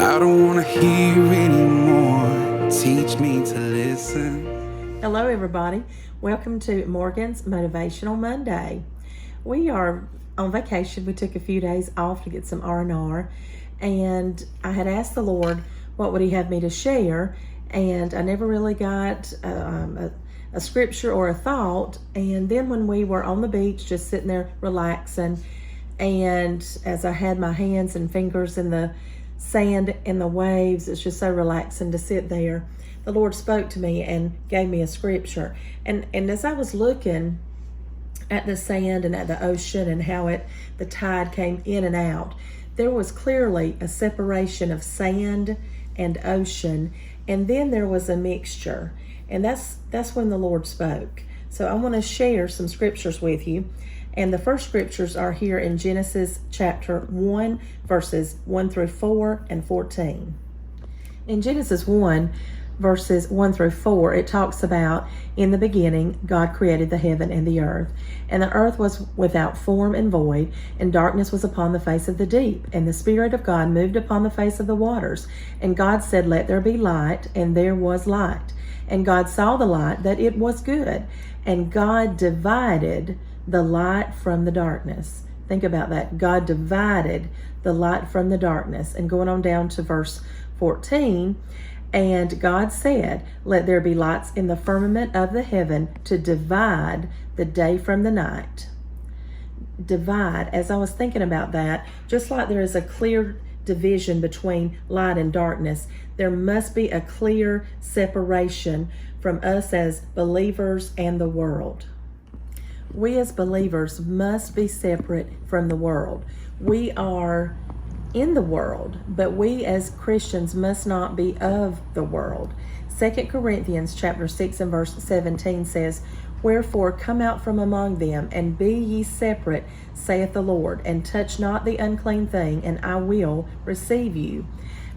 I don't want to hear anymore. Teach me to listen. Hello, everybody. Welcome to Morgan's Motivational Monday. We are on vacation. We took a few days off to get some R&R, and I had asked the Lord what would He have me to share, and I never really got a scripture or a thought. And then when we were on the beach, just sitting there relaxing, and as I had my hands and fingers in the sand and the waves, it's just so relaxing to sit there. The Lord spoke to me and gave me a scripture. And as I was looking at the sand and at the ocean and how the tide came in and out, there was clearly a separation of sand and ocean, and then there was a mixture. And that's when the Lord spoke. So I want to share some scriptures with you. And the first scriptures are here in Genesis chapter 1, verses 1 through 4 and 14. In Genesis 1, verses 1 through 4, it talks about, in the beginning, God created the heaven and the earth. And the earth was without form and void, and darkness was upon the face of the deep. And the Spirit of God moved upon the face of the waters. And God said, "Let there be light," and there was light. And God saw the light, that it was good. And God divided the light from the darkness. Think about that. God divided the light from the darkness. And going on down to verse 14, and God said, "Let there be lights in the firmament of the heaven to divide the day from the night." Divide. As I was thinking about that, just like there is a clear division between light and darkness, there must be a clear separation from us as believers and the world. We as believers must be separate from the world. We are in the world, but we as Christians must not be of the world. 2 Corinthians chapter 6 and verse 17 says, "Wherefore come out from among them, and be ye separate, saith the Lord, and touch not the unclean thing, and I will receive you."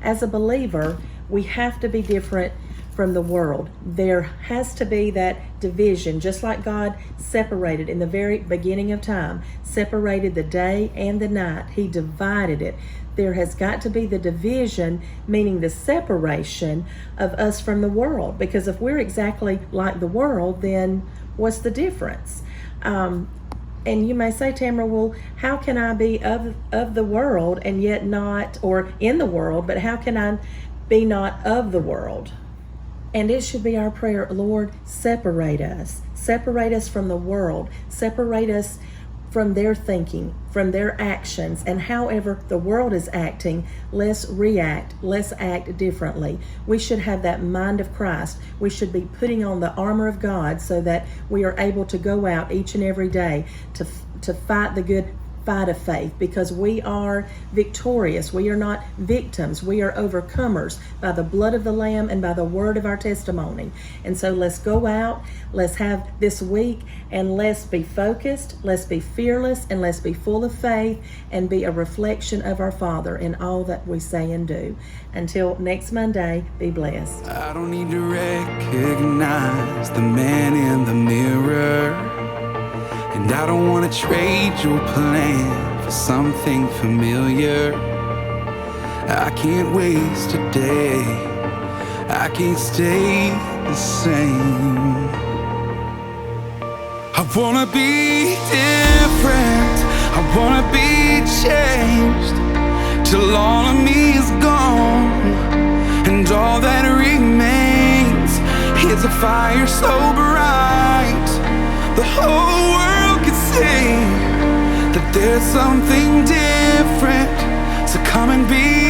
As a believer, we have to be different from the world. There has to be that division, just like God separated in the very beginning of time, separated the day and the night. He divided it. There has got to be the division, meaning the separation of us from the world. Because if we're exactly like the world, then what's the difference? And you may say, Tamara, well, how can I be of the world and yet not, or in the world, but how can I be not of the world? And it should be our prayer, Lord, separate us from the world, separate us from their thinking, from their actions, and however the world is acting, let's react, let's act differently. We should have that mind of Christ. We should be putting on the armor of God so that we are able to go out each and every day to fight the good fight of faith, because we are victorious. We are not victims. We are overcomers by the blood of the Lamb and by the word of our testimony. And so let's go out, let's have this week, and let's be focused, let's be fearless, and let's be full of faith and be a reflection of our Father in all that we say and do. Until next Monday, be blessed. I don't need to recognize the man in the mirror, and I don't want to trade your plan for something familiar. I can't waste a day, I can't stay the same. I wanna be different, I wanna be changed, till all of me is gone, and all that remains is a fire so bright the whole world can see that there's something different. So come and be